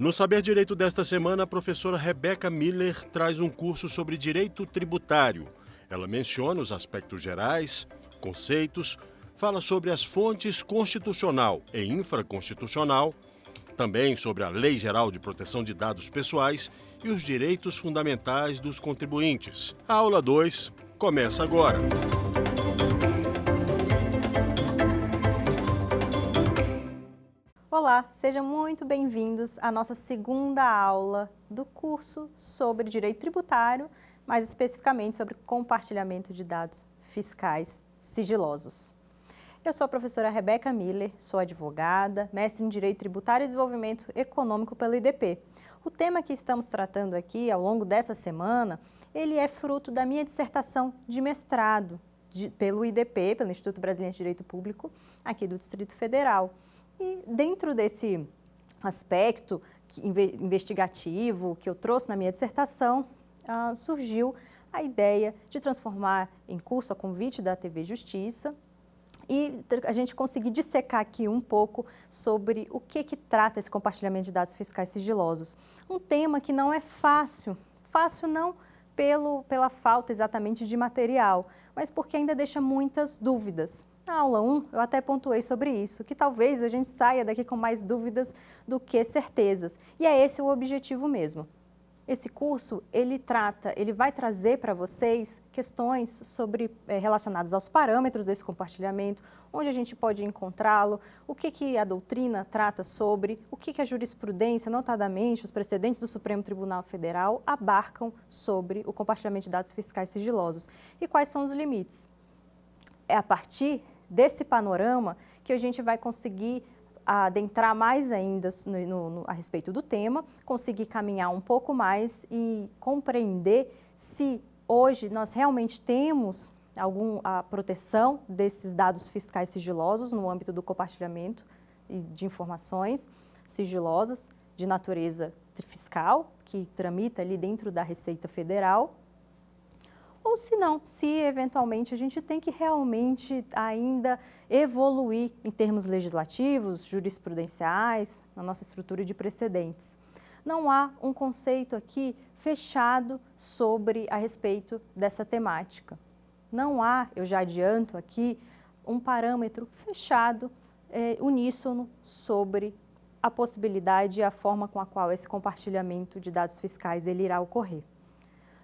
No Saber Direito desta semana, a professora Rebeca Miller traz um curso sobre direito tributário. Ela menciona os aspectos gerais, conceitos, fala sobre as fontes constitucional e infraconstitucional, também sobre a Lei Geral de Proteção de Dados Pessoais e os direitos fundamentais dos contribuintes. A aula 2 começa agora. Olá, sejam muito bem-vindos à nossa segunda aula do curso sobre direito tributário, mais especificamente sobre compartilhamento de dados fiscais sigilosos. Eu sou a professora Rebeca Miller, sou advogada, mestre em Direito Tributário e Desenvolvimento Econômico pelo IDP. O tema que estamos tratando aqui ao longo dessa semana, ele é fruto da minha dissertação de mestrado pelo IDP, pelo Instituto Brasileiro de Direito Público, aqui do Distrito Federal. E dentro desse aspecto investigativo que eu trouxe na minha dissertação, surgiu a ideia de transformar em curso a convite da TV Justiça e a gente conseguir dissecar aqui um pouco sobre o que trata esse compartilhamento de dados fiscais sigilosos. Um tema que não é fácil não pela falta exatamente de material, mas porque ainda deixa muitas dúvidas. Na aula 1, eu até pontuei sobre isso, que talvez a gente saia daqui com mais dúvidas do que certezas. E é esse o objetivo mesmo. Esse curso, ele vai trazer para vocês questões relacionadas aos parâmetros desse compartilhamento, onde a gente pode encontrá-lo, o que a doutrina trata sobre, o que a jurisprudência, notadamente os precedentes do Supremo Tribunal Federal, abarcam sobre o compartilhamento de dados fiscais sigilosos e quais são os limites. É a partir desse panorama que a gente vai conseguir adentrar mais ainda a respeito do tema, conseguir caminhar um pouco mais e compreender se hoje nós realmente temos a proteção desses dados fiscais sigilosos no âmbito do compartilhamento de informações sigilosas de natureza fiscal, que tramita ali dentro da Receita Federal, ou se não, se eventualmente a gente tem que realmente ainda evoluir em termos legislativos, jurisprudenciais, na nossa estrutura de precedentes. Não há um conceito aqui fechado a respeito dessa temática. Não há, eu já adianto aqui, um parâmetro fechado, uníssono sobre a possibilidade e a forma com a qual esse compartilhamento de dados fiscais ele irá ocorrer.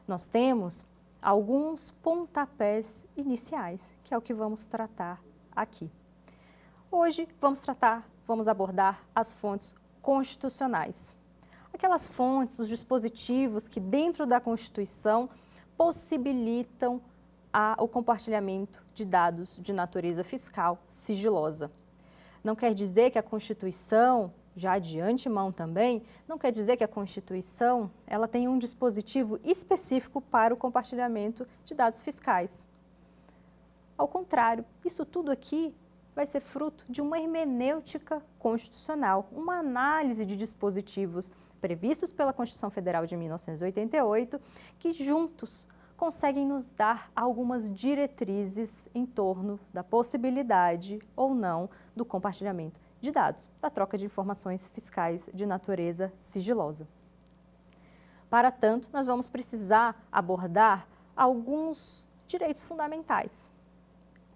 Nós temos alguns pontapés iniciais, que é o que vamos tratar aqui. Hoje vamos abordar as fontes constitucionais. Aquelas fontes, os dispositivos que dentro da Constituição possibilitam o compartilhamento de dados de natureza fiscal sigilosa. Não quer dizer que a Constituição, já de antemão também, não quer dizer que a Constituição ela tem um dispositivo específico para o compartilhamento de dados fiscais. Ao contrário, isso tudo aqui vai ser fruto de uma hermenêutica constitucional, uma análise de dispositivos previstos pela Constituição Federal de 1988, que juntos conseguem nos dar algumas diretrizes em torno da possibilidade ou não do compartilhamento de dados, da troca de informações fiscais de natureza sigilosa. Para tanto, nós vamos precisar abordar alguns direitos fundamentais,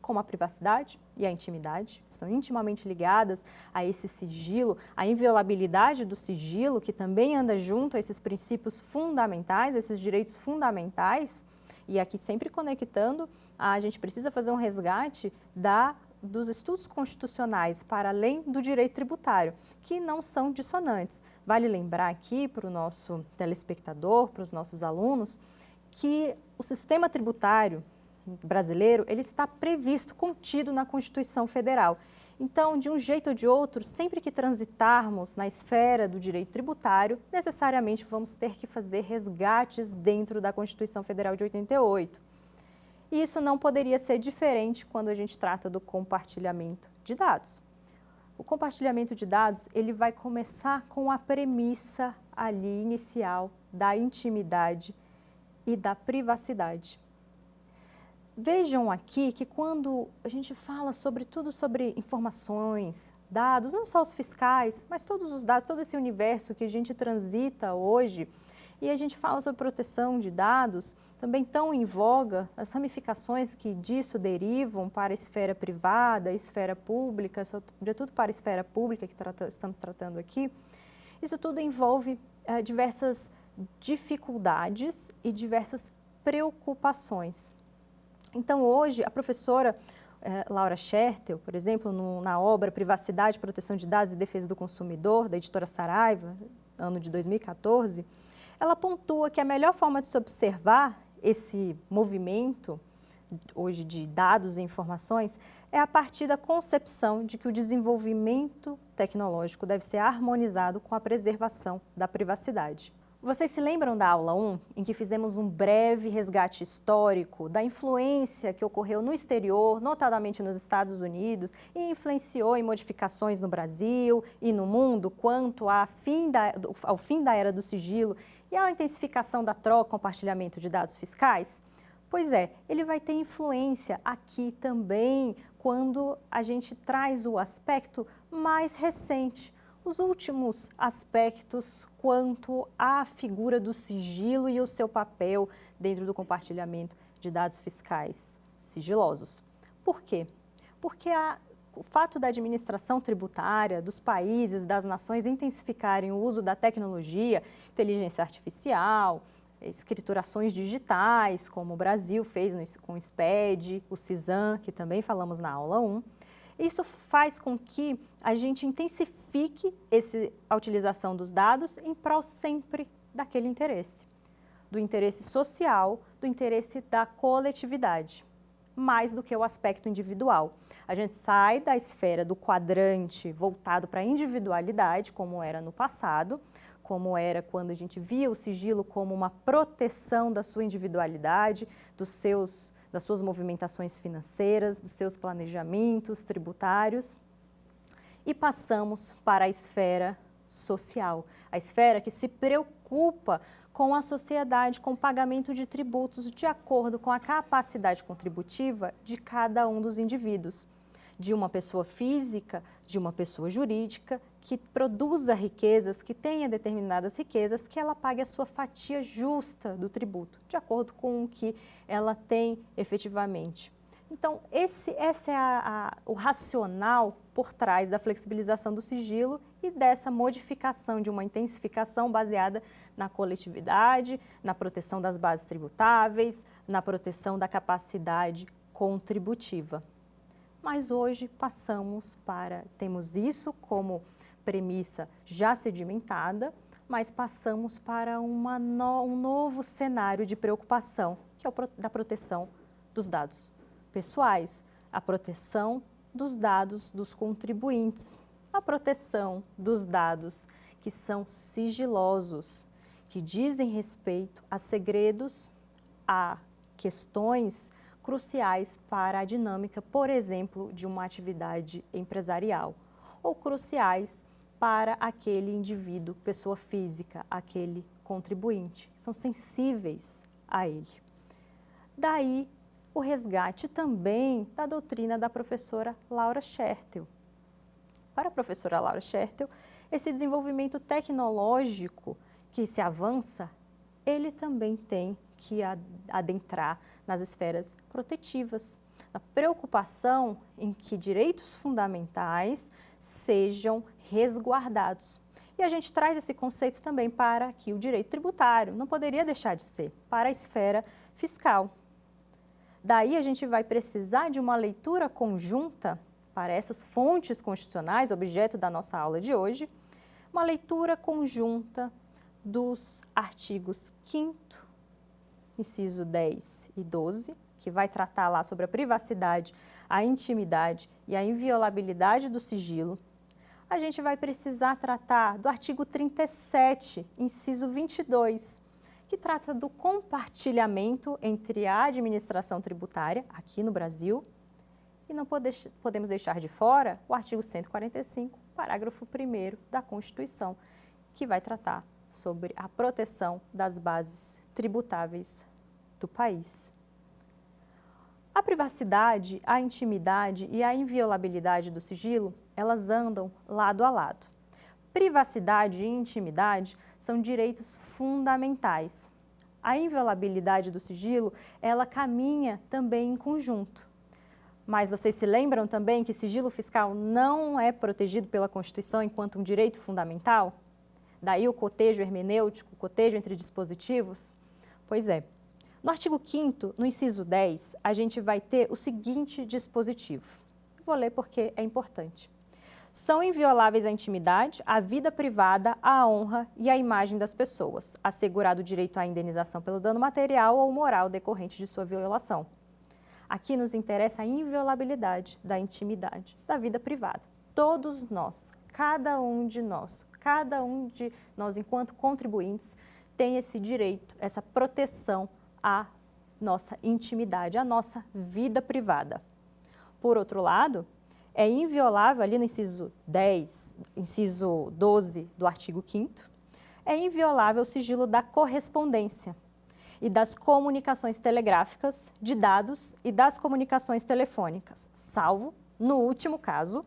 como a privacidade e a intimidade, estão intimamente ligadas a esse sigilo, a inviolabilidade do sigilo, que também anda junto a esses princípios fundamentais, esses direitos fundamentais, e aqui sempre conectando, a gente precisa fazer um resgate dos estudos constitucionais para além do direito tributário, que não são dissonantes. Vale lembrar aqui para o nosso telespectador, para os nossos alunos, que o sistema tributário brasileiro ele está previsto, contido na Constituição Federal. Então, de um jeito ou de outro, sempre que transitarmos na esfera do direito tributário, necessariamente vamos ter que fazer resgates dentro da Constituição Federal de 88. E isso não poderia ser diferente quando a gente trata do compartilhamento de dados. O compartilhamento de dados, ele vai começar com a premissa ali inicial da intimidade e da privacidade. Vejam aqui que quando a gente fala sobre informações, dados, não só os fiscais, mas todos os dados, todo esse universo que a gente transita hoje, e a gente fala sobre proteção de dados, também tão em voga, as ramificações que disso derivam para a esfera privada, a esfera pública, sobretudo para a esfera pública que estamos tratando aqui, isso tudo envolve diversas dificuldades e diversas preocupações. Então, hoje, a professora Laura Schertel, por exemplo, na obra Privacidade, Proteção de Dados e Defesa do Consumidor, da editora Saraiva, ano de 2014, ela pontua que a melhor forma de se observar esse movimento, hoje, de dados e informações, é a partir da concepção de que o desenvolvimento tecnológico deve ser harmonizado com a preservação da privacidade. Vocês se lembram da aula 1, em que fizemos um breve resgate histórico da influência que ocorreu no exterior, notadamente nos Estados Unidos, e influenciou em modificações no Brasil e no mundo quanto ao fim da era do sigilo e à intensificação da troca e compartilhamento de dados fiscais? Pois é, ele vai ter influência aqui também quando a gente traz o aspecto mais recente, os últimos aspectos quanto à figura do sigilo e o seu papel dentro do compartilhamento de dados fiscais sigilosos. Por quê? Porque o fato da administração tributária dos países, das nações intensificarem o uso da tecnologia, inteligência artificial, escriturações digitais, como o Brasil fez com o SPED, o CISAM, que também falamos na aula 1, isso faz com que a gente intensifique a utilização dos dados em prol sempre daquele interesse, do interesse social, do interesse da coletividade, mais do que o aspecto individual. A gente sai da esfera do quadrante voltado para a individualidade, como era no passado, como era quando a gente via o sigilo como uma proteção da sua individualidade, das suas movimentações financeiras, dos seus planejamentos tributários, e passamos para a esfera social, a esfera que se preocupa com a sociedade, com o pagamento de tributos de acordo com a capacidade contributiva de cada um dos indivíduos, de uma pessoa física, de uma pessoa jurídica, que produza riquezas, que tenha determinadas riquezas, que ela pague a sua fatia justa do tributo, de acordo com o que ela tem efetivamente. Então, esse é o racional por trás da flexibilização do sigilo e dessa modificação de uma intensificação baseada na coletividade, na proteção das bases tributáveis, na proteção da capacidade contributiva. Mas hoje temos isso como premissa já sedimentada, mas passamos para um novo cenário de preocupação, que é o da proteção dos dados pessoais, a proteção dos dados dos contribuintes, a proteção dos dados que são sigilosos, que dizem respeito a segredos, a questões cruciais para a dinâmica, por exemplo, de uma atividade empresarial, ou cruciais para aquele indivíduo, pessoa física, aquele contribuinte, são sensíveis a ele. Daí o resgate também da doutrina da professora Laura Schertel. Para a professora Laura Schertel, esse desenvolvimento tecnológico que se avança, ele também tem que adentrar nas esferas protetivas, a preocupação em que direitos fundamentais sejam resguardados. E a gente traz esse conceito também para aqui o direito tributário, não poderia deixar de ser, para a esfera fiscal. Daí a gente vai precisar de uma leitura conjunta para essas fontes constitucionais, objeto da nossa aula de hoje, uma leitura conjunta dos artigos 5º, inciso 10 e 12, que vai tratar lá sobre a privacidade, a intimidade e a inviolabilidade do sigilo. A gente vai precisar tratar do artigo 37, inciso 22, que trata do compartilhamento entre a administração tributária, aqui no Brasil, e não podemos deixar de fora o artigo 145, parágrafo 1º da Constituição, que vai tratar sobre a proteção das bases tributáveis do país. A privacidade, a intimidade e a inviolabilidade do sigilo elas andam lado a lado. Privacidade e intimidade são direitos fundamentais. A inviolabilidade do sigilo, ela caminha também em conjunto. Mas vocês se lembram também que sigilo fiscal não é protegido pela Constituição enquanto um direito fundamental? Daí o cotejo hermenêutico, o cotejo entre dispositivos? Pois é. No artigo 5º, no inciso 10, a gente vai ter o seguinte dispositivo. Vou ler porque é importante. São invioláveis a intimidade, a vida privada, a honra e a imagem das pessoas, assegurado o direito à indenização pelo dano material ou moral decorrente de sua violação. Aqui nos interessa a inviolabilidade da intimidade, da vida privada. Todos nós, cada um de nós enquanto contribuintes, tem esse direito, essa proteção à nossa intimidade, à nossa vida privada. Por outro lado, é inviolável, ali no inciso 10, inciso 12 do artigo 5º, é inviolável o sigilo da correspondência e das comunicações telegráficas, de dados e das comunicações telefônicas, salvo, no último caso,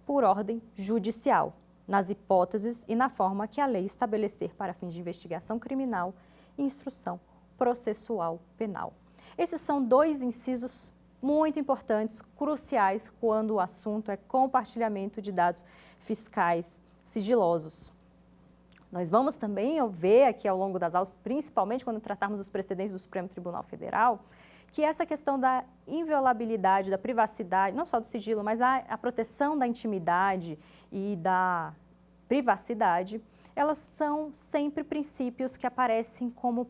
por ordem judicial, nas hipóteses e na forma que a lei estabelecer para fins de investigação criminal e instrução processual penal. Esses são dois incisos muito importantes, cruciais, quando o assunto é compartilhamento de dados fiscais sigilosos. Nós vamos também ver aqui ao longo das aulas, principalmente quando tratarmos os precedentes do Supremo Tribunal Federal, que essa questão da inviolabilidade, da privacidade, não só do sigilo, mas a proteção da intimidade e da privacidade, elas são sempre princípios que aparecem como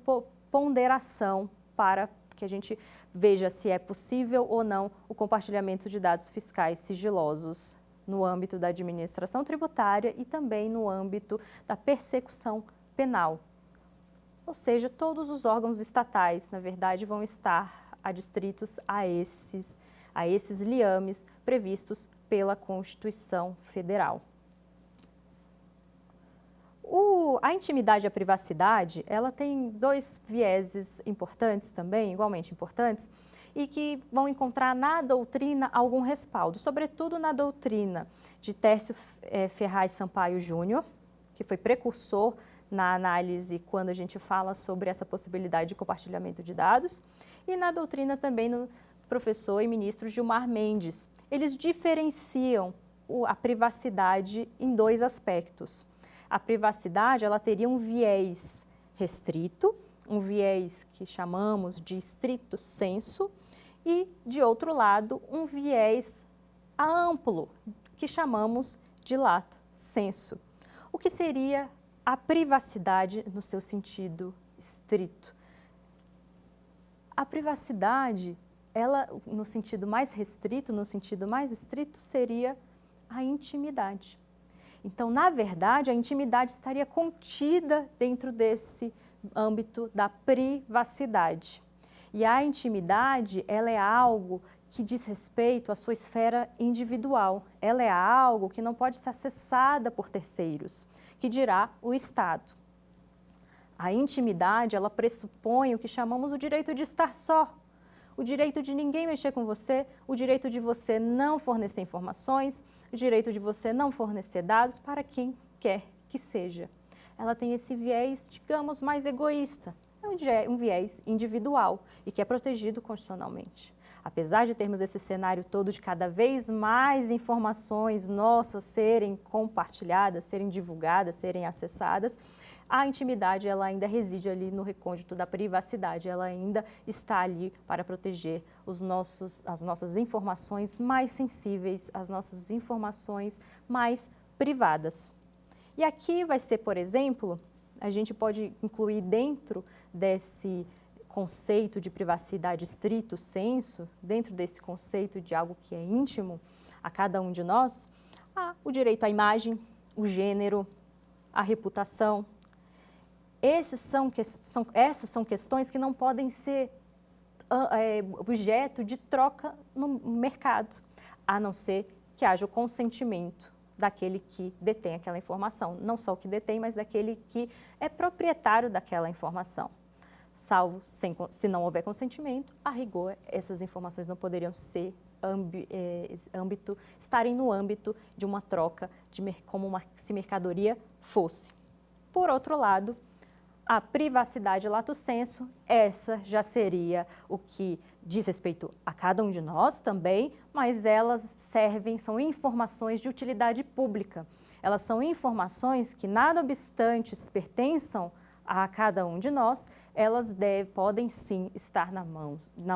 ponderação para que a gente veja se é possível ou não o compartilhamento de dados fiscais sigilosos no âmbito da administração tributária e também no âmbito da persecução penal. Ou seja, todos os órgãos estatais, na verdade, vão estar adstritos a esses liames previstos pela Constituição Federal. A intimidade e a privacidade, ela tem dois vieses importantes também, igualmente importantes, e que vão encontrar na doutrina algum respaldo, sobretudo na doutrina de Tércio Ferraz Sampaio Júnior, que foi precursor na análise quando a gente fala sobre essa possibilidade de compartilhamento de dados, e na doutrina também do professor e ministro Gilmar Mendes. Eles diferenciam a privacidade em dois aspectos. A privacidade, ela teria um viés restrito, um viés que chamamos de stricto sensu, e, de outro lado, um viés amplo, que chamamos de lato sensu. O que seria a privacidade no seu sentido estrito? A privacidade, ela, no sentido mais restrito, no sentido mais estrito, seria a intimidade. Então, na verdade, a intimidade estaria contida dentro desse âmbito da privacidade. E a intimidade, ela é algo que diz respeito à sua esfera individual. Ela é algo que não pode ser acessada por terceiros, que dirá o Estado. A intimidade, ela pressupõe o que chamamos o direito de estar só, o direito de ninguém mexer com você, o direito de você não fornecer informações, o direito de você não fornecer dados para quem quer que seja. Ela tem esse viés, digamos, mais egoísta, é um viés individual e que é protegido constitucionalmente. Apesar de termos esse cenário todo de cada vez mais informações nossas serem compartilhadas, serem divulgadas, serem acessadas, a intimidade ela ainda reside ali no recôndito da privacidade, ela ainda está ali para proteger as nossas informações mais sensíveis, as nossas informações mais privadas. E aqui vai ser, por exemplo, a gente pode incluir dentro desse conceito de privacidade stricto sensu, dentro desse conceito de algo que é íntimo a cada um de nós, o direito à imagem, o gênero, a reputação. Essas são questões que não podem ser objeto de troca no mercado, a não ser que haja o consentimento daquele que detém aquela informação. Não só o que detém, mas daquele que é proprietário daquela informação. Salvo se não houver consentimento, a rigor, essas informações não poderiam ser estarem no âmbito de uma troca como se mercadoria fosse. Por outro lado, a privacidade lato sensu, essa já seria o que diz respeito a cada um de nós também, mas elas são informações de utilidade pública. Elas são informações que, nada obstante pertençam a cada um de nós, elas podem sim estar na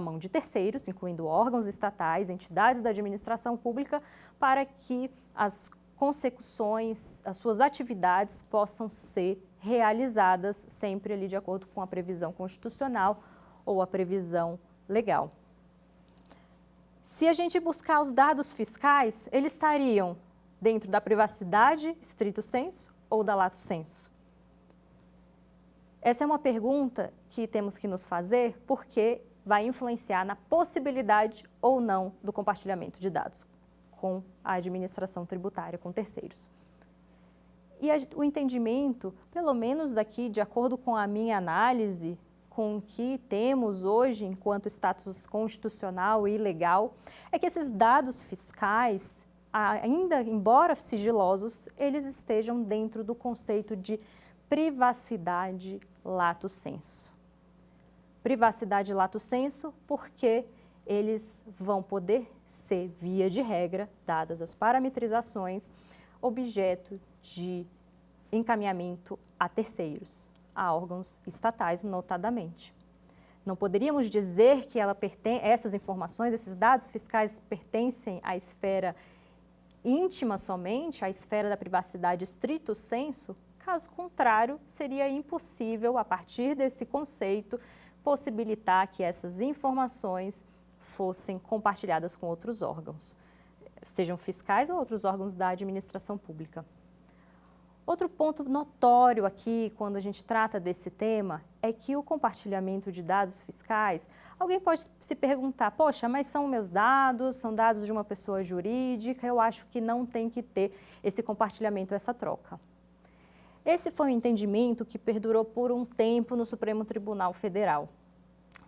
mão de terceiros, incluindo órgãos estatais, entidades da administração pública, para que as consecuções, as suas atividades possam ser realizadas sempre ali de acordo com a previsão constitucional ou a previsão legal. Se a gente buscar os dados fiscais, eles estariam dentro da privacidade stricto sensu ou da lato sensu? Essa é uma pergunta que temos que nos fazer porque vai influenciar na possibilidade ou não do compartilhamento de dados com a administração tributária, com terceiros. E o entendimento, pelo menos daqui, de acordo com a minha análise, com o que temos hoje enquanto status constitucional e legal, é que esses dados fiscais, ainda embora sigilosos, eles estejam dentro do conceito de privacidade lato sensu. Privacidade lato sensu porque eles vão poder ser, via de regra, dadas as parametrizações, objeto de encaminhamento a terceiros, a órgãos estatais, notadamente. Não poderíamos dizer que essas informações, esses dados fiscais pertencem à esfera íntima somente, à esfera da privacidade stricto sensu. Caso contrário, seria impossível, a partir desse conceito, possibilitar que essas informações fossem compartilhadas com outros órgãos, sejam fiscais ou outros órgãos da administração pública. Outro ponto notório aqui, quando a gente trata desse tema, é que o compartilhamento de dados fiscais, alguém pode se perguntar, poxa, mas são meus dados, são dados de uma pessoa jurídica, eu acho que não tem que ter esse compartilhamento, essa troca. Esse foi um entendimento que perdurou por um tempo no Supremo Tribunal Federal.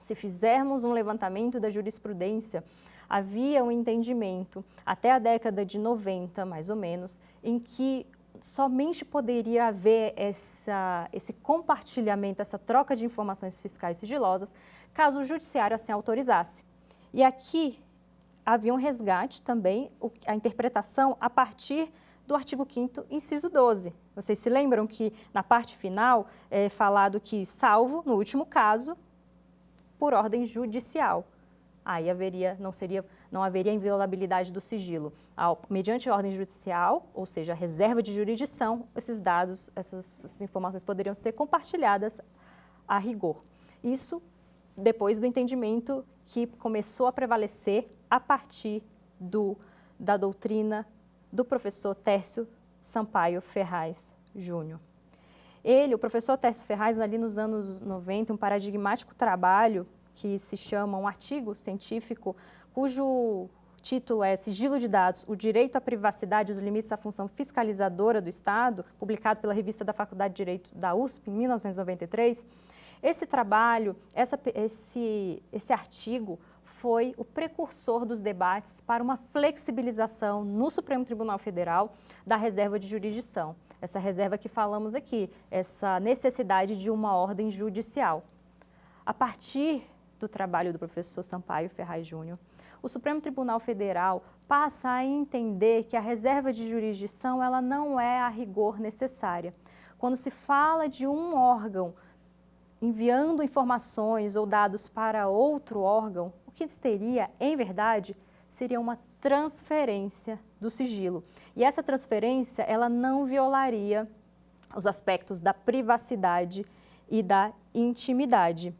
Se fizermos um levantamento da jurisprudência, havia um entendimento, até a década de 90, mais ou menos, em que somente poderia haver esse compartilhamento, essa troca de informações fiscais sigilosas, caso o judiciário assim autorizasse. E aqui havia um resgate também, a interpretação a partir do artigo 5º, inciso 12. Vocês se lembram que na parte final é falado que, salvo, no último caso, por ordem judicial. Aí não haveria inviolabilidade do sigilo. Mediante ordem judicial, ou seja, a reserva de jurisdição, esses dados, essas informações poderiam ser compartilhadas a rigor. Isso depois do entendimento que começou a prevalecer a partir da doutrina do professor Tércio Sampaio Ferraz Júnior. O professor Tércio Ferraz, ali nos anos 90, um paradigmático trabalho que se chama um artigo científico, cujo título é Sigilo de Dados, o direito à privacidade e os limites da função fiscalizadora do Estado, publicado pela revista da Faculdade de Direito da USP, em 1993. Esse trabalho, esse artigo, foi o precursor dos debates para uma flexibilização no Supremo Tribunal Federal da reserva de jurisdição. Essa reserva que falamos aqui, essa necessidade de uma ordem judicial. A partir do trabalho do professor Sampaio Ferraz Júnior, o Supremo Tribunal Federal passa a entender que a reserva de jurisdição ela não é a rigor necessária. Quando se fala de um órgão enviando informações ou dados para outro órgão, o que teria, em verdade, seria uma transferência do sigilo. E essa transferência, ela não violaria os aspectos da privacidade e da intimidade.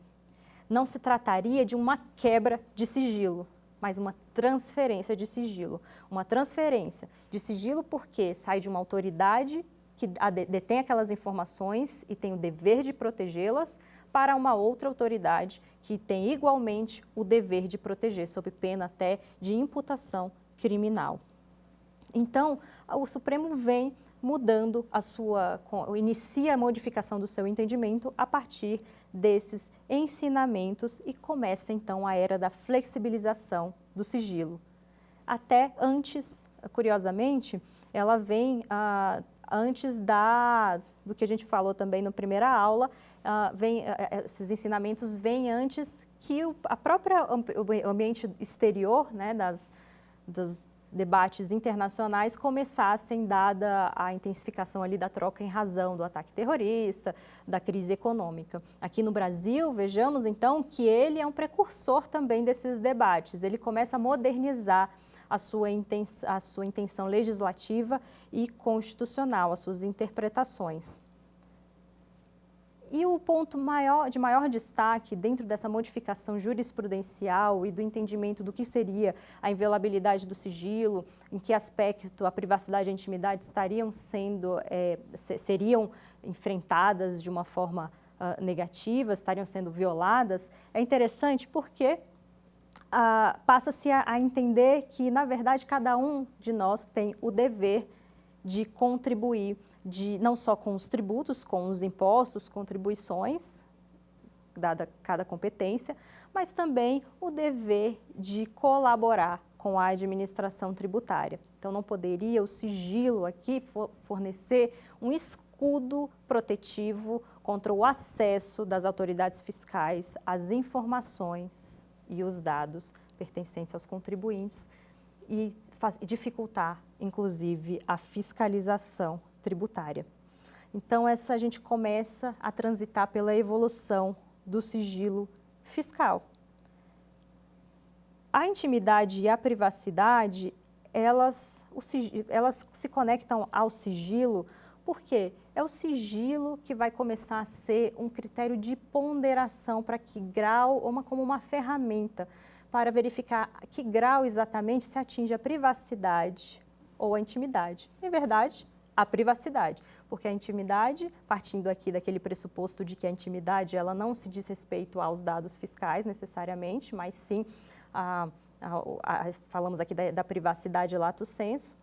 Não se trataria de uma quebra de sigilo, mas uma transferência de sigilo. Uma transferência de sigilo porque sai de uma autoridade que detém aquelas informações e tem o dever de protegê-las, para uma outra autoridade que tem igualmente o dever de proteger, sob pena até de imputação criminal. Então, o Supremo vem mudando inicia a modificação do seu entendimento a partir desses ensinamentos e começa então a era da flexibilização do sigilo. até antes, curiosamente, ela vem antes do que a gente falou também na primeira aula, esses ensinamentos vêm antes que o ambiente exterior, né, dos debates internacionais começassem, dada a intensificação ali da troca em razão do ataque terrorista, da crise econômica. Aqui no Brasil, vejamos então que ele é um precursor também desses debates, ele começa a modernizar a sua intenção legislativa e constitucional, as suas interpretações. E o ponto de maior destaque dentro dessa modificação jurisprudencial e do entendimento do que seria a inviolabilidade do sigilo, em que aspecto a privacidade e a intimidade seriam enfrentadas de uma forma negativa, estariam sendo violadas, é interessante porque passa-se a entender que, na verdade, cada um de nós tem o dever de contribuir não só com os tributos, com os impostos, contribuições, dada cada competência, mas também o dever de colaborar com a administração tributária. Então, não poderia o sigilo aqui fornecer um escudo protetivo contra o acesso das autoridades fiscais às informações e os dados pertencentes aos contribuintes e dificultar, inclusive, a fiscalização tributária. Então, a gente começa a transitar pela evolução do sigilo fiscal. A intimidade e a privacidade, elas se conectam ao sigilo porque é o sigilo que vai começar a ser um critério de ponderação para que grau, como uma ferramenta para verificar que grau exatamente se atinge a privacidade ou a intimidade. Em verdade, a privacidade, porque a intimidade, partindo aqui daquele pressuposto de que a intimidade ela não se diz respeito aos dados fiscais necessariamente, mas sim, falamos aqui da privacidade lato sensu.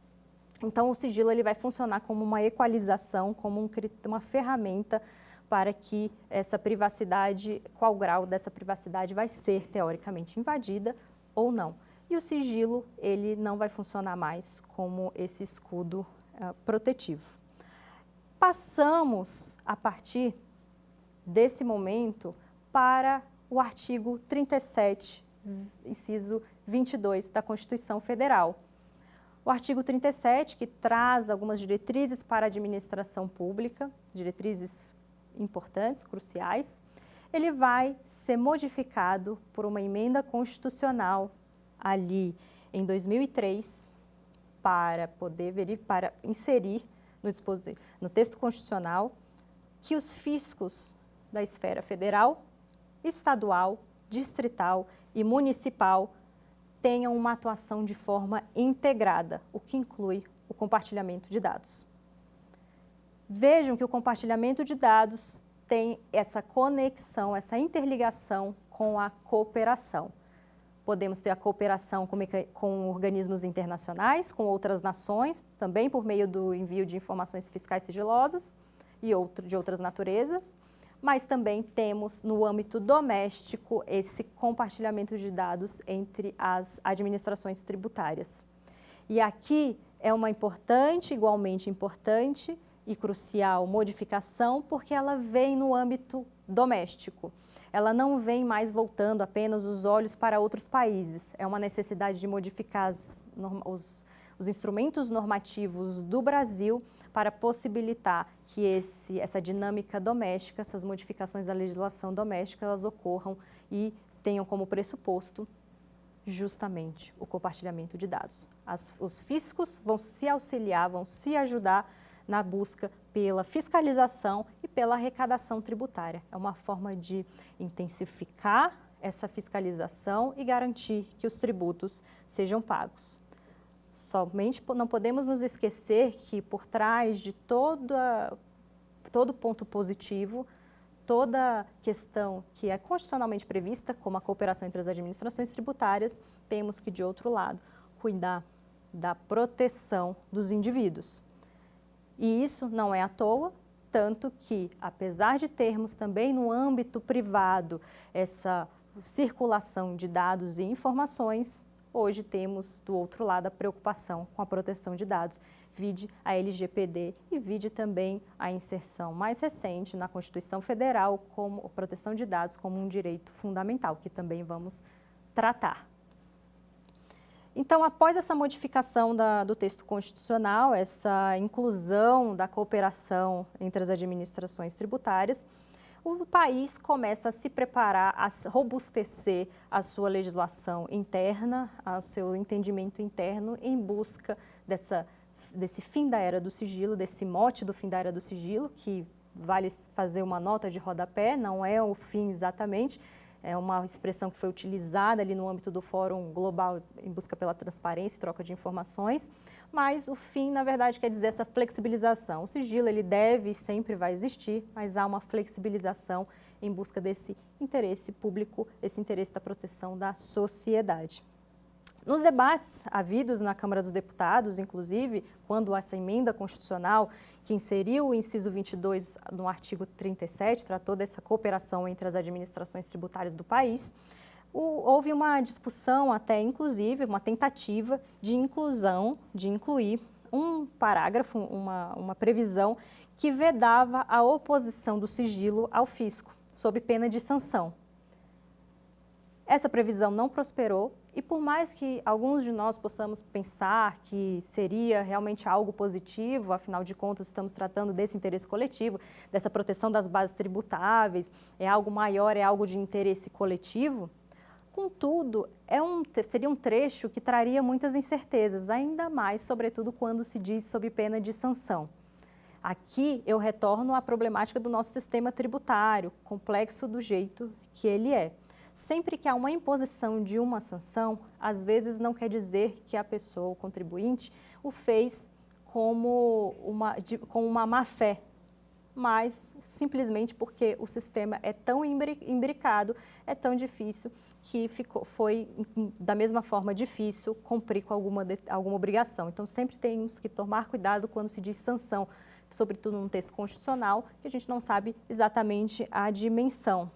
Então, o sigilo ele vai funcionar como uma equalização, como uma ferramenta para que essa privacidade, qual grau dessa privacidade vai ser teoricamente invadida ou não. E o sigilo, ele não vai funcionar mais como esse escudo protetivo. Passamos, a partir desse momento, para o artigo 37, inciso 22 da Constituição Federal. O artigo 37, que traz algumas diretrizes para a administração pública, diretrizes importantes, cruciais, ele vai ser modificado por uma emenda constitucional ali em 2003, para inserir no texto constitucional que os fiscos da esfera federal, estadual, distrital e municipal tenham uma atuação de forma integrada, o que inclui o compartilhamento de dados. Vejam que o compartilhamento de dados tem essa conexão, essa interligação com a cooperação. Podemos ter a cooperação com organismos internacionais, com outras nações, também por meio do envio de informações fiscais sigilosas e de outras naturezas, mas também temos no âmbito doméstico esse compartilhamento de dados entre as administrações tributárias. E aqui é uma igualmente importante e crucial modificação, porque ela vem no âmbito doméstico. Ela não vem mais voltando apenas os olhos para outros países. É uma necessidade de modificar os instrumentos normativos do Brasil para possibilitar que essa dinâmica doméstica, essas modificações da legislação doméstica, elas ocorram e tenham como pressuposto justamente o compartilhamento de dados. Os fiscos vão se auxiliar, vão se ajudar na busca pela fiscalização e pela arrecadação tributária. É uma forma de intensificar essa fiscalização e garantir que os tributos sejam pagos. Somente não podemos nos esquecer que por trás de todo ponto positivo, toda questão que é constitucionalmente prevista, como a cooperação entre as administrações tributárias, temos que, de outro lado, cuidar da proteção dos indivíduos. E isso não é à toa, tanto que, apesar de termos também no âmbito privado essa circulação de dados e informações, hoje temos, do outro lado, a preocupação com a proteção de dados, vide a LGPD e vide também a inserção mais recente na Constituição Federal como a proteção de dados como um direito fundamental, que também vamos tratar. Então, após essa modificação do texto constitucional, essa inclusão da cooperação entre as administrações tributárias, o país começa a se preparar, a robustecer a sua legislação interna, o seu entendimento interno em busca desse fim da era do sigilo, desse mote do fim da era do sigilo, que vale fazer uma nota de rodapé, não é o fim exatamente, é uma expressão que foi utilizada ali no âmbito do Fórum Global em busca pela transparência e troca de informações, mas o fim, na verdade, quer dizer essa flexibilização. O sigilo, ele deve e sempre vai existir, mas há uma flexibilização em busca desse interesse público, esse interesse da proteção da sociedade. Nos debates havidos na Câmara dos Deputados, inclusive, quando essa emenda constitucional que inseriu o inciso 22 no artigo 37, tratou dessa cooperação entre as administrações tributárias do país, houve uma discussão, até inclusive uma tentativa de incluir um parágrafo, uma previsão que vedava a oposição do sigilo ao fisco, sob pena de sanção. Essa previsão não prosperou e por mais que alguns de nós possamos pensar que seria realmente algo positivo, afinal de contas estamos tratando desse interesse coletivo, dessa proteção das bases tributáveis, é algo maior, é algo de interesse coletivo, contudo, seria um trecho que traria muitas incertezas, ainda mais, sobretudo, quando se diz sob pena de sanção. Aqui eu retorno à problemática do nosso sistema tributário, complexo do jeito que ele é. Sempre que há uma imposição de uma sanção, às vezes não quer dizer que a pessoa, o contribuinte, o fez com uma má-fé, mas simplesmente porque o sistema é tão imbricado, é tão difícil, que foi da mesma forma difícil cumprir com alguma obrigação. Então, sempre temos que tomar cuidado quando se diz sanção, sobretudo num texto constitucional, que a gente não sabe exatamente a dimensão.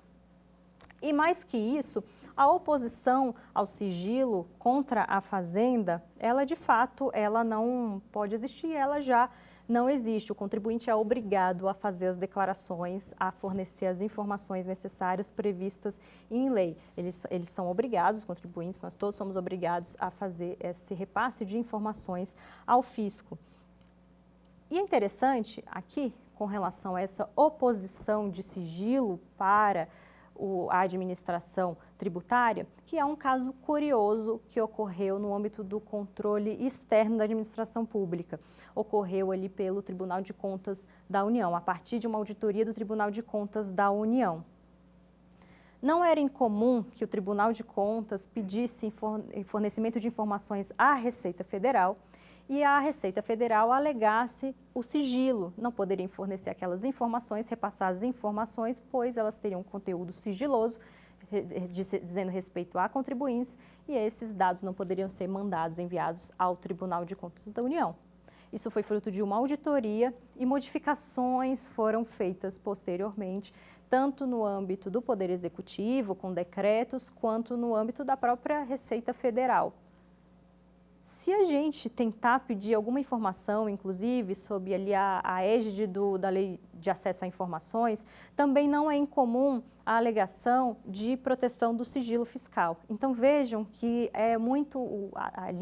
E mais que isso, a oposição ao sigilo contra a Fazenda, ela de fato, ela não pode existir, ela já não existe. O contribuinte é obrigado a fazer as declarações, a fornecer as informações necessárias previstas em lei. Eles são obrigados, os contribuintes, nós todos somos obrigados a fazer esse repasse de informações ao fisco. E é interessante aqui, com relação a essa oposição de sigilo para a administração tributária, que é um caso curioso que ocorreu no âmbito do controle externo da administração pública. Ocorreu ali pelo Tribunal de Contas da União, a partir de uma auditoria do Tribunal de Contas da União. Não era incomum que o Tribunal de Contas pedisse fornecimento de informações à Receita Federal e a Receita Federal alegasse o sigilo, não poderiam fornecer aquelas informações, repassar as informações, pois elas teriam conteúdo sigiloso, dizendo respeito a contribuintes, e esses dados não poderiam ser enviados ao Tribunal de Contas da União. Isso foi fruto de uma auditoria e modificações foram feitas posteriormente, tanto no âmbito do Poder Executivo, com decretos, quanto no âmbito da própria Receita Federal. Se a gente tentar pedir alguma informação, inclusive, sob ali a égide da Lei de Acesso a Informações, também não é incomum a alegação de proteção do sigilo fiscal. Então, vejam que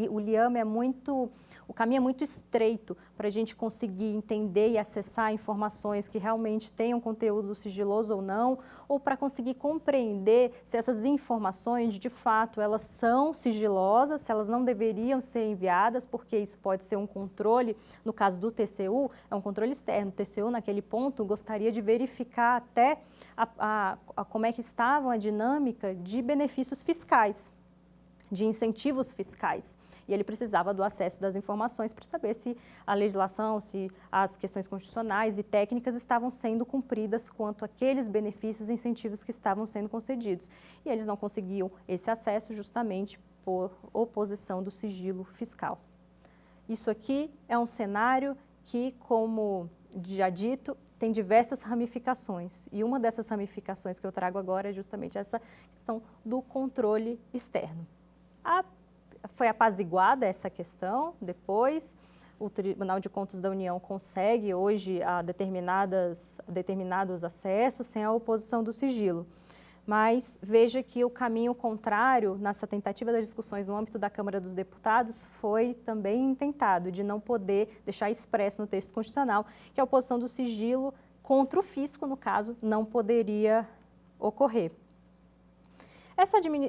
o liame o caminho é muito estreito para a gente conseguir entender e acessar informações que realmente tenham conteúdo sigiloso ou não, ou para conseguir compreender se essas informações, de fato, elas são sigilosas, se elas não deveriam ser enviadas, porque isso pode ser um controle, no caso do TCU, é um controle externo. O TCU, naquele ponto, gostaria de verificar até como é que estava a dinâmica de benefícios fiscais, de incentivos fiscais. E ele precisava do acesso das informações para saber se a legislação, se as questões constitucionais e técnicas estavam sendo cumpridas quanto àqueles benefícios e incentivos que estavam sendo concedidos. E eles não conseguiam esse acesso justamente por oposição do sigilo fiscal. Isso aqui é um cenário que, como já dito, tem diversas ramificações. E uma dessas ramificações que eu trago agora é justamente essa questão do controle externo. foi apaziguada essa questão depois. O Tribunal de Contas da União consegue hoje a determinados acessos sem a oposição do sigilo. Mas veja que o caminho contrário, nessa tentativa das discussões no âmbito da Câmara dos Deputados, foi também intentado, de não poder deixar expresso no texto constitucional que a oposição do sigilo contra o fisco, no caso, não poderia ocorrer.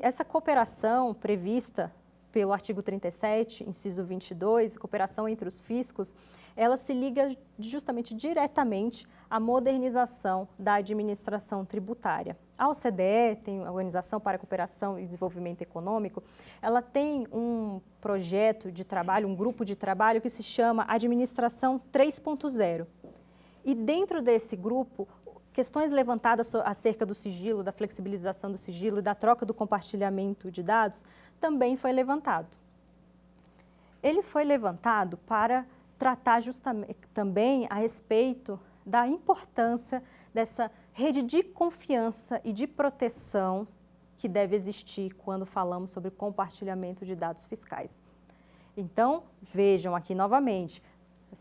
Essa cooperação prevista pelo artigo 37, inciso 22, cooperação entre os fiscos, ela se liga justamente diretamente à modernização da administração tributária. A OCDE, tem a Organização para a Cooperação e Desenvolvimento Econômico, ela tem um projeto de trabalho, um grupo de trabalho que se chama Administração 3.0. E dentro desse grupo, questões levantadas acerca do sigilo, da flexibilização do sigilo e da troca do compartilhamento de dados também foi levantado. Ele foi levantado para tratar justamente também a respeito da importância dessa rede de confiança e de proteção que deve existir quando falamos sobre compartilhamento de dados fiscais. Então, vejam aqui novamente,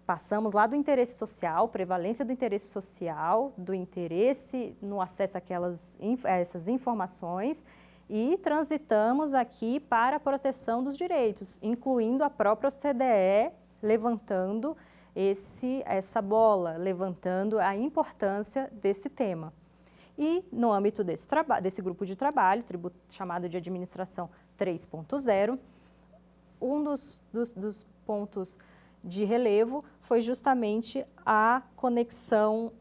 passamos lá do interesse social, prevalência do interesse social, do interesse no acesso a essas informações e transitamos aqui para a proteção dos direitos, incluindo a própria OCDE levantando essa bola, levantando a importância desse tema. E no âmbito desse grupo de trabalho, chamado de Administração 3.0, um dos pontos de relevo foi justamente a conexão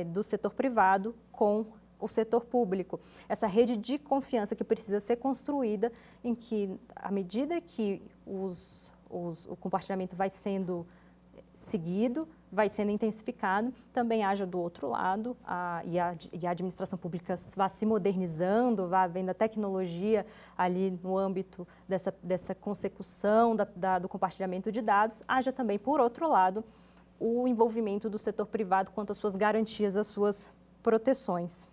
do setor privado com o setor público. Essa rede de confiança que precisa ser construída, em que, à medida que o compartilhamento vai sendo seguido, vai sendo intensificado, também haja do outro lado, e a administração pública vá se modernizando, vá havendo a tecnologia ali no âmbito dessa consecução do compartilhamento de dados, haja também, por outro lado, o envolvimento do setor privado quanto às suas garantias, às suas proteções.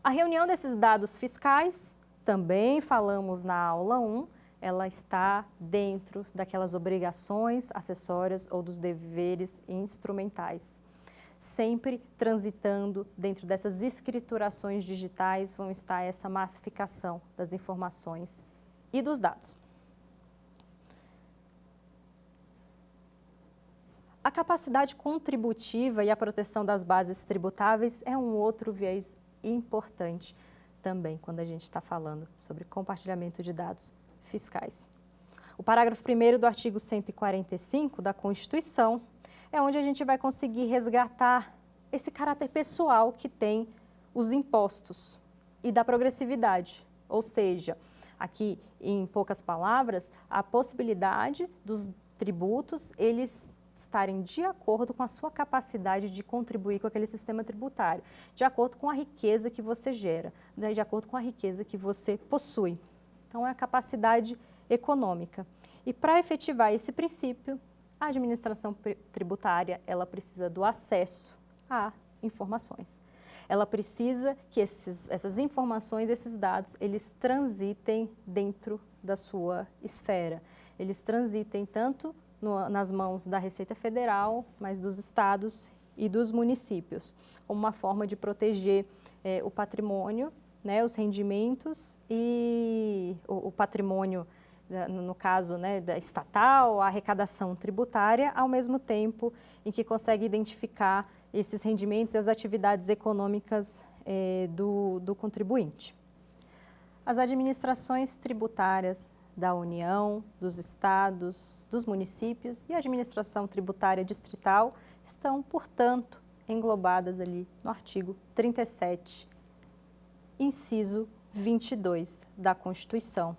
A reunião desses dados fiscais, também falamos na aula 1, ela está dentro daquelas obrigações acessórias ou dos deveres instrumentais. Sempre transitando dentro dessas escriturações digitais vão estar essa massificação das informações e dos dados. A capacidade contributiva e a proteção das bases tributáveis é um outro viés importante também quando a gente está falando sobre compartilhamento de dados fiscais. O parágrafo 1º do artigo 145 da Constituição é onde a gente vai conseguir resgatar esse caráter pessoal que tem os impostos e da progressividade, ou seja, aqui em poucas palavras, a possibilidade dos tributos eles estarem de acordo com a sua capacidade de contribuir com aquele sistema tributário, de acordo com a riqueza que você gera, de acordo com a riqueza que você possui. Então, é a capacidade econômica. E para efetivar esse princípio, a administração tributária, ela precisa do acesso a informações. Ela precisa que essas informações, esses dados, eles transitem dentro da sua esfera. Eles transitem tanto nas mãos da Receita Federal, mas dos estados e dos municípios, como uma forma de proteger o patrimônio, né, os rendimentos e o patrimônio, no caso, né, da estatal, a arrecadação tributária, ao mesmo tempo em que consegue identificar esses rendimentos e as atividades econômicas do contribuinte. As administrações tributárias da União, dos estados, dos municípios e a administração tributária distrital estão, portanto, englobadas ali no artigo 37, inciso 22 da Constituição.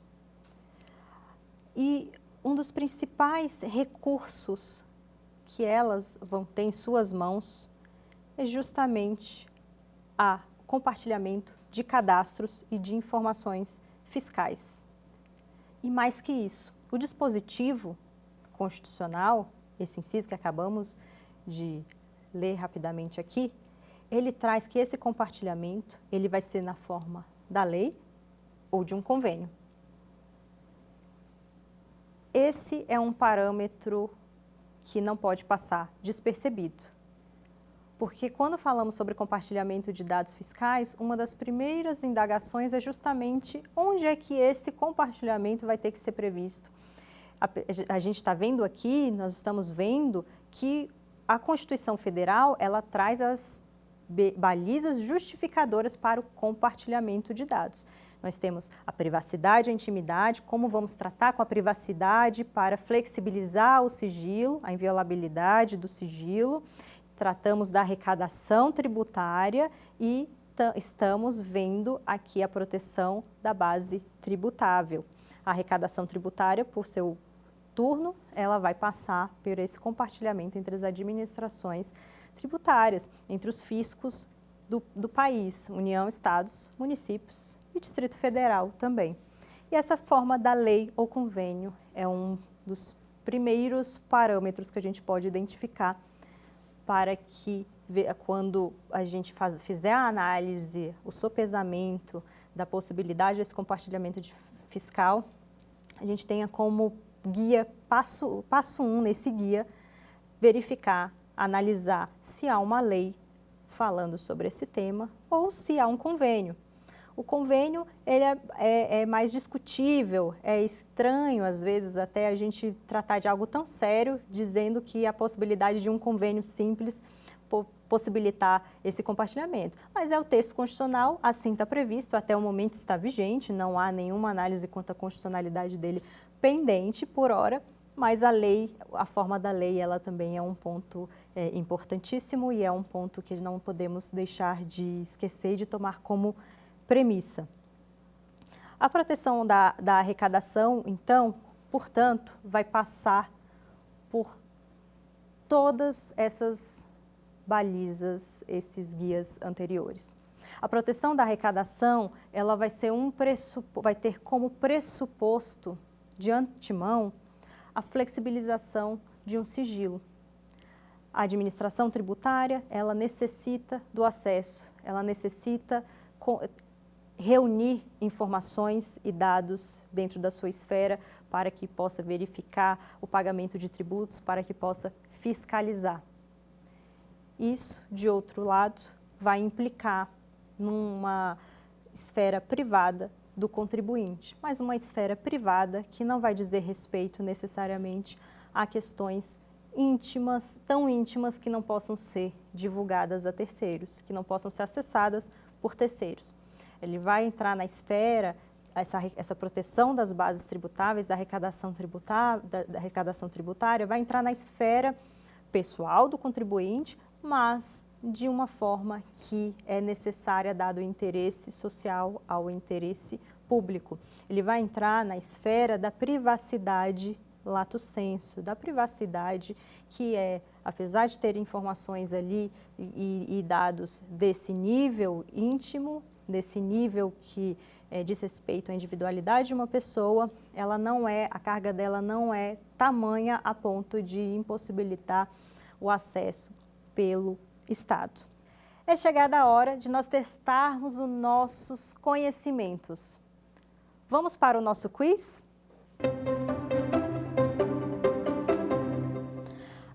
E um dos principais recursos que elas vão ter em suas mãos é justamente o compartilhamento de cadastros e de informações fiscais. E mais que isso, o dispositivo constitucional, esse inciso que acabamos de ler rapidamente aqui, ele traz que esse compartilhamento ele vai ser na forma da lei ou de um convênio. esse é um parâmetro que não pode passar despercebido. Porque quando falamos sobre compartilhamento de dados fiscais, uma das primeiras indagações é justamente onde é que esse compartilhamento vai ter que ser previsto. A gente está vendo aqui, nós estamos vendo que a Constituição Federal, ela traz as balizas justificadoras para o compartilhamento de dados. Nós temos a privacidade e a intimidade, como vamos tratar com a privacidade para flexibilizar o sigilo, a inviolabilidade do sigilo. Tratamos da arrecadação tributária e estamos vendo aqui a proteção da base tributável. A arrecadação tributária, por seu turno, ela vai passar por esse compartilhamento entre as administrações tributárias, entre os fiscos do país, União, Estados, municípios e Distrito Federal também. E essa forma da lei ou convênio é um dos primeiros parâmetros que a gente pode identificar para que, quando a gente fizer a análise, o sopesamento da possibilidade desse compartilhamento fiscal, a gente tenha como guia, passo 1 nesse guia, verificar, analisar se há uma lei falando sobre esse tema ou se há um convênio. O convênio ele é mais discutível, é estranho às vezes até a gente tratar de algo tão sério, dizendo que a possibilidade de um convênio simples possibilitar esse compartilhamento. Mas é o texto constitucional, assim está previsto, até o momento está vigente, não há nenhuma análise quanto à constitucionalidade dele pendente por hora, mas a lei, a forma da lei, ela também é um ponto importantíssimo e é um ponto que não podemos deixar de esquecer e de tomar como premissa. A proteção da arrecadação, então, portanto, vai passar por todas essas balizas, esses guias anteriores. A proteção da arrecadação, ela vai ter como pressuposto, de antemão, a flexibilização de um sigilo. A administração tributária, ela necessita do acesso, ela necessita reunir informações e dados dentro da sua esfera para que possa verificar o pagamento de tributos, para que possa fiscalizar. Isso, de outro lado, vai implicar numa esfera privada do contribuinte, mas uma esfera privada que não vai dizer respeito necessariamente a questões íntimas, tão íntimas que não possam ser divulgadas a terceiros, que não possam ser acessadas por terceiros. Ele vai entrar na esfera, essa proteção das bases tributáveis, da arrecadação tributária, vai entrar na esfera pessoal do contribuinte, mas de uma forma que é necessária, dado o interesse social ao interesse público. Ele vai entrar na esfera da privacidade lato sensu, da privacidade que apesar de ter informações ali e dados desse nível íntimo, desse nível que diz respeito à individualidade de uma pessoa, a carga dela não é tamanha a ponto de impossibilitar o acesso pelo Estado. É chegada a hora de nós testarmos os nossos conhecimentos. Vamos para o nosso quiz?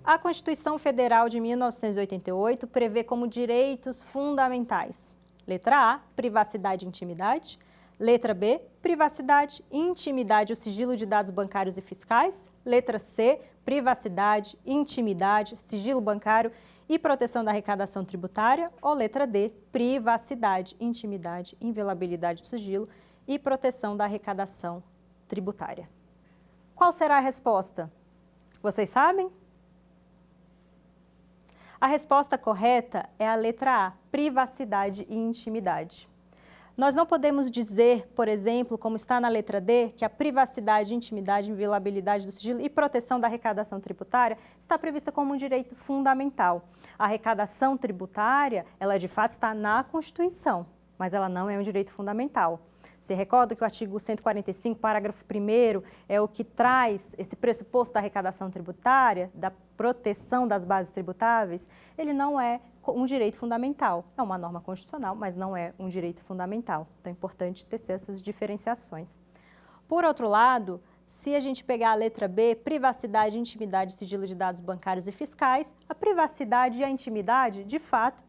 A Constituição Federal de 1988 prevê como direitos fundamentais: letra A, privacidade e intimidade; letra B, privacidade, intimidade e o sigilo de dados bancários e fiscais; letra C, privacidade, intimidade, sigilo bancário e proteção da arrecadação tributária; ou letra D, privacidade, intimidade, inviolabilidade do sigilo e proteção da arrecadação tributária. Qual será a resposta? Vocês sabem? A resposta correta é a letra A, privacidade e intimidade. Nós não podemos dizer, por exemplo, como está na letra D, que a privacidade, intimidade, inviolabilidade do sigilo e proteção da arrecadação tributária está prevista como um direito fundamental. A arrecadação tributária, ela de fato está na Constituição, mas ela não é um direito fundamental. Você recorda que o artigo 145, parágrafo 1º, é o que traz esse pressuposto da arrecadação tributária, da proteção das bases tributáveis? Ele não é um direito fundamental. É uma norma constitucional, mas não é um direito fundamental. Então é importante ter essas diferenciações. Por outro lado, Se a gente pegar a letra B, privacidade, intimidade, sigilo de dados bancários e fiscais, a privacidade e a intimidade, de fato,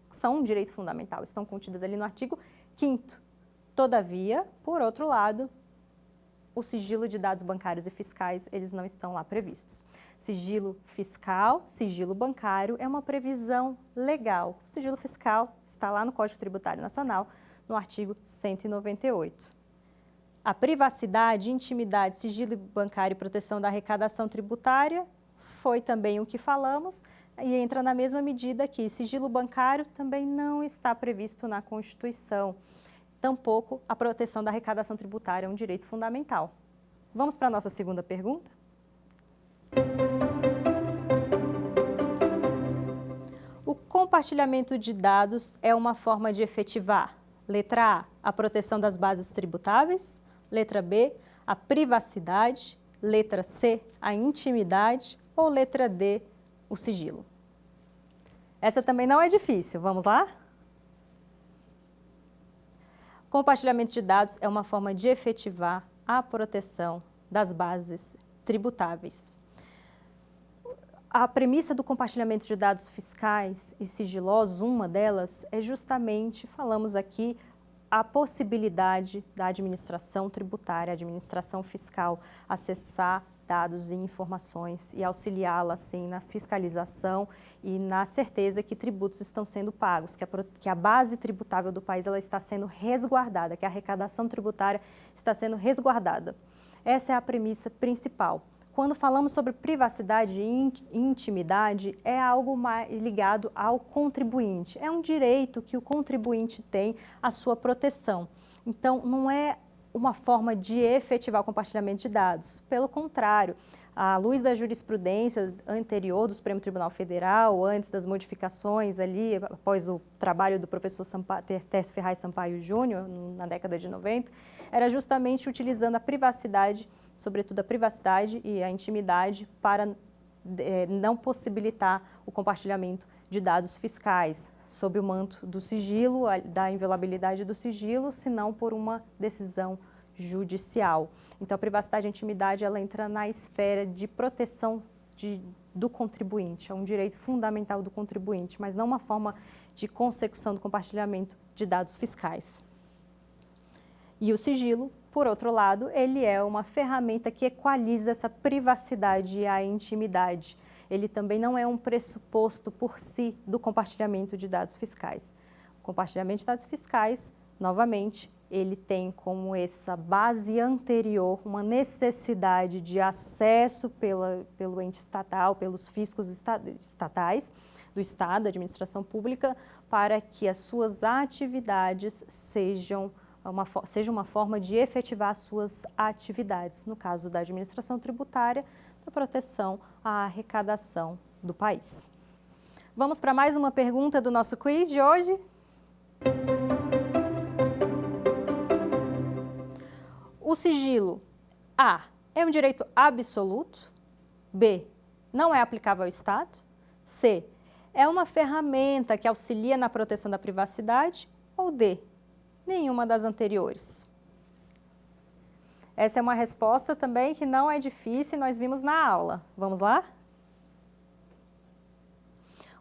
são um direito fundamental, estão contidas ali no artigo 5º. Todavia, por outro lado, o sigilo de dados bancários e fiscais, eles não estão lá previstos. Sigilo fiscal, sigilo bancário é uma previsão legal. O sigilo fiscal está lá no Código Tributário Nacional, no artigo 198. A privacidade, intimidade, sigilo bancário e proteção da arrecadação tributária foi também o que falamos e entra na mesma medida que sigilo bancário também não está previsto na Constituição. Tampouco a proteção da arrecadação tributária é um direito fundamental. Vamos para a nossa segunda pergunta? O compartilhamento de dados é uma forma de efetivar, letra A, a proteção das bases tributáveis, letra B, a privacidade, letra C, a intimidade ou letra D, o sigilo? Essa também não é difícil, vamos lá? Compartilhamento de dados é uma forma de efetivar a proteção das bases tributáveis. A premissa do compartilhamento de dados fiscais e sigilosos, uma delas, é justamente, falamos aqui, a possibilidade da administração tributária, administração fiscal, acessar dados e informações e auxiliá-la, assim, na fiscalização e na certeza que tributos estão sendo pagos, que a base tributável do país ela está sendo resguardada, que a arrecadação tributária está sendo resguardada. Essa é a premissa principal. Quando falamos sobre privacidade e intimidade, é algo mais ligado ao contribuinte. É um direito que o contribuinte tem à sua proteção. Então, não é uma forma de efetivar o compartilhamento de dados. Pelo contrário, à luz da jurisprudência anterior do Supremo Tribunal Federal, antes das modificações ali, após o trabalho do professor Tércio Ferraz Sampaio Júnior, na década de 90, era justamente utilizando a privacidade, sobretudo a privacidade e a intimidade, para não possibilitar o compartilhamento de dados fiscais, sob o manto do sigilo, da inviolabilidade do sigilo, senão por uma decisão judicial. Então, a privacidade e a intimidade, ela entra na esfera de proteção do contribuinte, é um direito fundamental do contribuinte, mas não uma forma de consecução do compartilhamento de dados fiscais. E o sigilo, por outro lado, ele é uma ferramenta que equaliza essa privacidade e a intimidade. Ele também não é um pressuposto por si do compartilhamento de dados fiscais. O compartilhamento de dados fiscais, novamente, ele tem como essa base anterior uma necessidade de acesso pelo ente estatal, pelos fiscos estatais do Estado, da administração pública, para que as suas atividades seja uma forma de efetivar as suas atividades, no caso da administração tributária, da proteção à arrecadação do país. Vamos para mais uma pergunta do nosso quiz de hoje. O sigilo, A, é um direito absoluto, B, não é aplicável ao Estado, C, é uma ferramenta que auxilia na proteção da privacidade, ou D, nenhuma das anteriores. Essa é uma resposta também que não é difícil, nós vimos na aula. Vamos lá?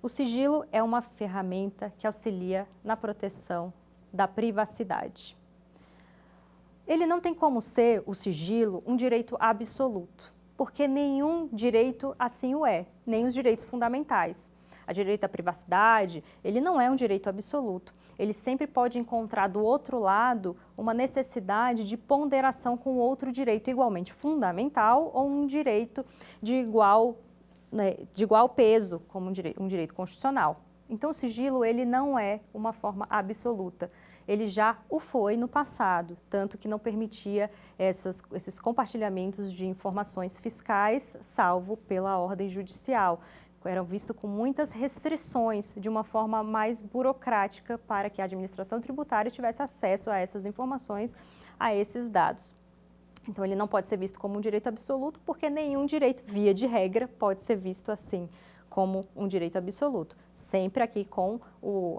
O sigilo é uma ferramenta que auxilia na proteção da privacidade. Ele não tem como ser, o sigilo, um direito absoluto, porque nenhum direito assim o é, nem os direitos fundamentais. A direito à privacidade, ele não é um direito absoluto. Ele sempre pode encontrar do outro lado uma necessidade de ponderação com outro direito igualmente fundamental ou um direito de igual peso, como um direito constitucional. Então, o sigilo, ele não é uma forma absoluta. Ele já o foi no passado, tanto que não permitia esses compartilhamentos de informações fiscais, salvo pela ordem judicial. Eram vistos com muitas restrições, de uma forma mais burocrática, para que a administração tributária tivesse acesso a essas informações, a esses dados. Então, ele não pode ser visto como um direito absoluto, porque nenhum direito, via de regra, pode ser visto assim, como um direito absoluto. Sempre aqui com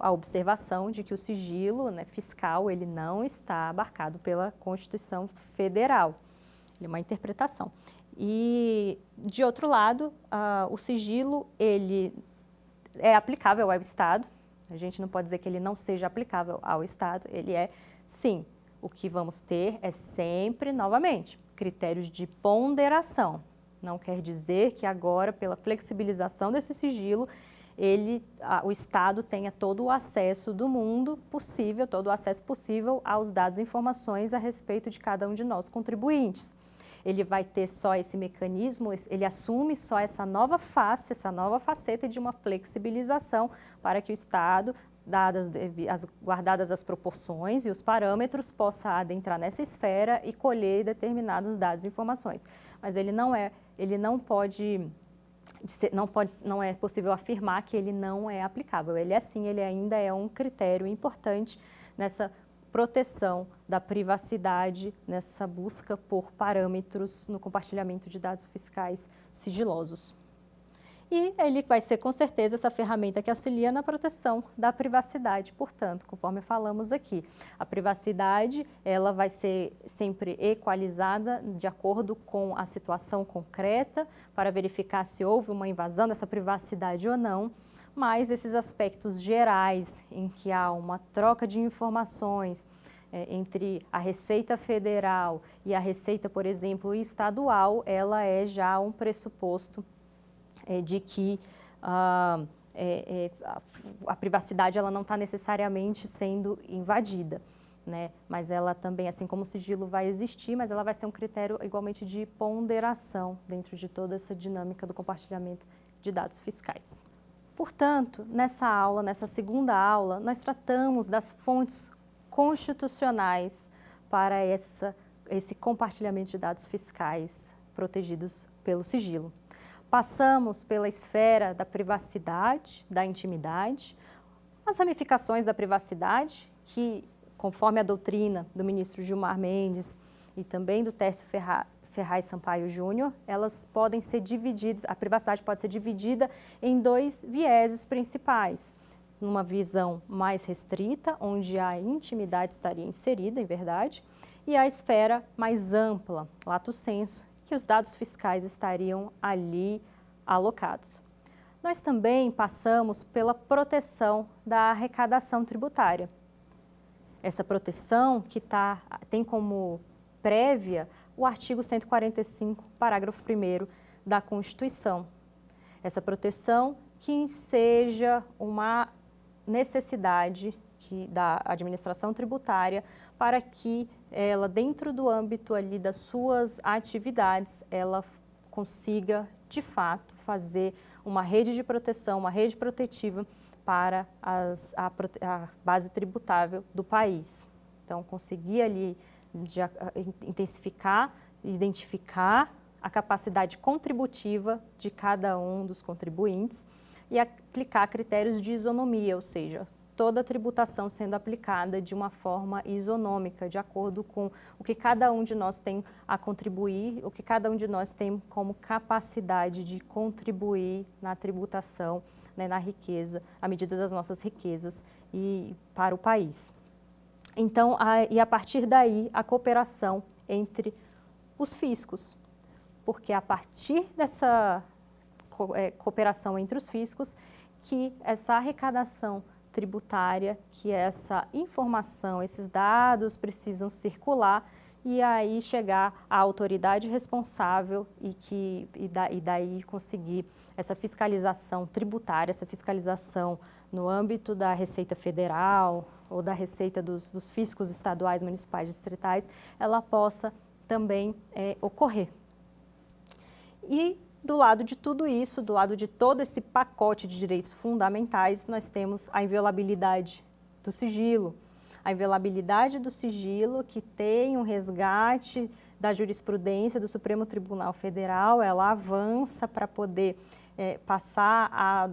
a observação de que o sigilo fiscal, ele não está abarcado pela Constituição Federal. ele é uma interpretação. E, de outro lado, o sigilo, ele é aplicável ao Estado. A gente não pode dizer que ele não seja aplicável ao Estado, ele é, sim. O que vamos ter é sempre, novamente, critérios de ponderação. Não quer dizer que agora, pela flexibilização desse sigilo, o Estado tenha todo o acesso do mundo possível, todo o acesso possível aos dados e informações a respeito de cada um de nós contribuintes. Ele vai ter só esse mecanismo, ele assume só essa nova face, essa nova faceta de uma flexibilização para que o Estado, guardadas as proporções e os parâmetros, possa adentrar nessa esfera e colher determinados dados e informações. Mas não é possível afirmar que ele não é aplicável. Ele é sim, ele ainda é um critério importante nessa proteção da privacidade, nessa busca por parâmetros no compartilhamento de dados fiscais sigilosos. E ele vai ser, com certeza, essa ferramenta que auxilia na proteção da privacidade. Portanto, conforme falamos aqui, a privacidade ela vai ser sempre equalizada de acordo com a situação concreta para verificar se houve uma invasão dessa privacidade ou não, mas esses aspectos gerais em que há uma troca de informações entre a Receita Federal e a Receita, por exemplo, estadual, ela é já um pressuposto de que a privacidade ela não está necessariamente sendo invadida, né? Mas ela também, assim como o sigilo vai existir, mas ela vai ser um critério igualmente de ponderação dentro de toda essa dinâmica do compartilhamento de dados fiscais. Portanto, nessa segunda aula, nós tratamos das fontes constitucionais para esse compartilhamento de dados fiscais protegidos pelo sigilo. Passamos pela esfera da privacidade, da intimidade, as ramificações da privacidade, que, conforme a doutrina do ministro Gilmar Mendes e também do Tércio Ferraz Sampaio Júnior, elas podem ser divididas, a privacidade pode ser dividida em dois vieses principais. Numa visão mais restrita, onde a intimidade estaria inserida, em verdade, e a esfera mais ampla, lato sensu, que os dados fiscais estariam ali alocados. Nós também passamos pela proteção da arrecadação tributária. Essa proteção que tem como prévia o artigo 145, parágrafo 1º da Constituição. Essa proteção que enseja uma necessidade da administração tributária para que ela, dentro do âmbito ali das suas atividades, ela consiga, de fato, fazer uma rede de proteção, uma rede protetiva para a base tributável do país. Então, conseguir ali intensificar, identificar a capacidade contributiva de cada um dos contribuintes e aplicar critérios de isonomia, ou seja, toda a tributação sendo aplicada de uma forma isonômica, de acordo com o que cada um de nós tem a contribuir, o que cada um de nós tem como capacidade de contribuir na tributação, né, na riqueza, à medida das nossas riquezas e para o país. Então, a partir daí, a cooperação entre os fiscos, porque a partir dessa cooperação entre os fiscos que essa arrecadação tributária, que essa informação, esses dados precisam circular e aí chegar à autoridade responsável e daí conseguir essa fiscalização tributária, essa fiscalização no âmbito da Receita Federal ou da Receita dos fiscos estaduais, municipais, distritais, ela possa também ocorrer. E do lado de tudo isso, do lado de todo esse pacote de direitos fundamentais, nós temos a inviolabilidade do sigilo. A inviolabilidade do sigilo, que tem um resgate da jurisprudência do Supremo Tribunal Federal, ela avança para poder passar a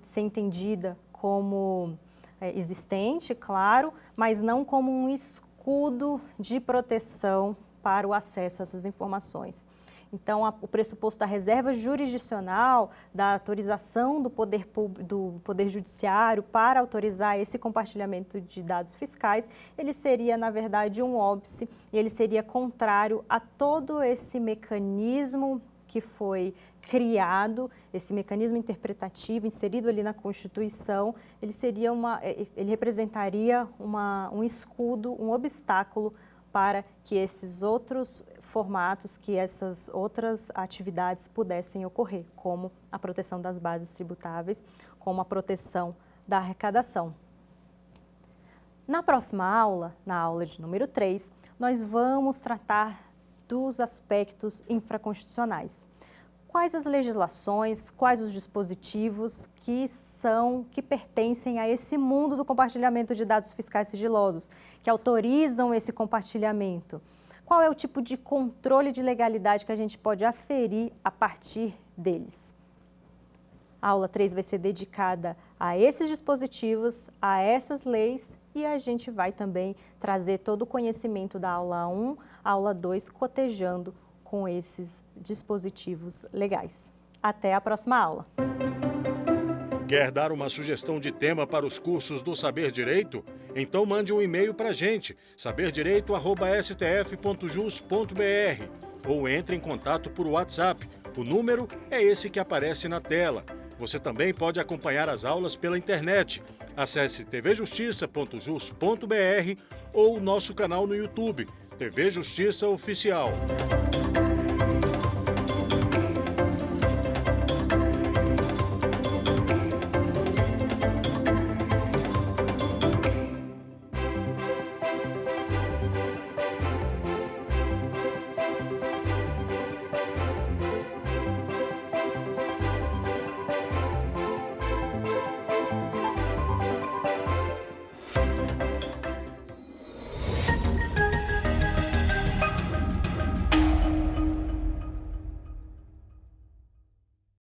ser entendida como existente, claro, mas não como um escudo de proteção para o acesso a essas informações. Então, o pressuposto da reserva jurisdicional, da autorização do Poder Judiciário para autorizar esse compartilhamento de dados fiscais, ele seria, na verdade, um óbice e ele seria contrário a todo esse mecanismo que foi criado, esse mecanismo interpretativo inserido ali na Constituição, ele representaria um escudo, um obstáculo para que esses outros formatos, que essas outras atividades pudessem ocorrer, como a proteção das bases tributáveis, como a proteção da arrecadação. Na próxima aula, na aula de número 3, nós vamos tratar dos aspectos infraconstitucionais. Quais as legislações, quais os dispositivos que pertencem a esse mundo do compartilhamento de dados fiscais sigilosos, que autorizam esse compartilhamento? Qual é o tipo de controle de legalidade que a gente pode aferir a partir deles? A aula 3 vai ser dedicada a esses dispositivos, a essas leis, e a gente vai também trazer todo o conhecimento da aula 1, aula 2, cotejando com esses dispositivos legais. Até a próxima aula. Quer dar uma sugestão de tema para os cursos do Saber Direito? Então mande um e-mail para a gente, saberdireito@stf.jus.br, ou entre em contato por WhatsApp. O número é esse que aparece na tela. Você também pode acompanhar as aulas pela internet. Acesse tvjustiça.jus.br ou nosso canal no YouTube, TV Justiça Oficial.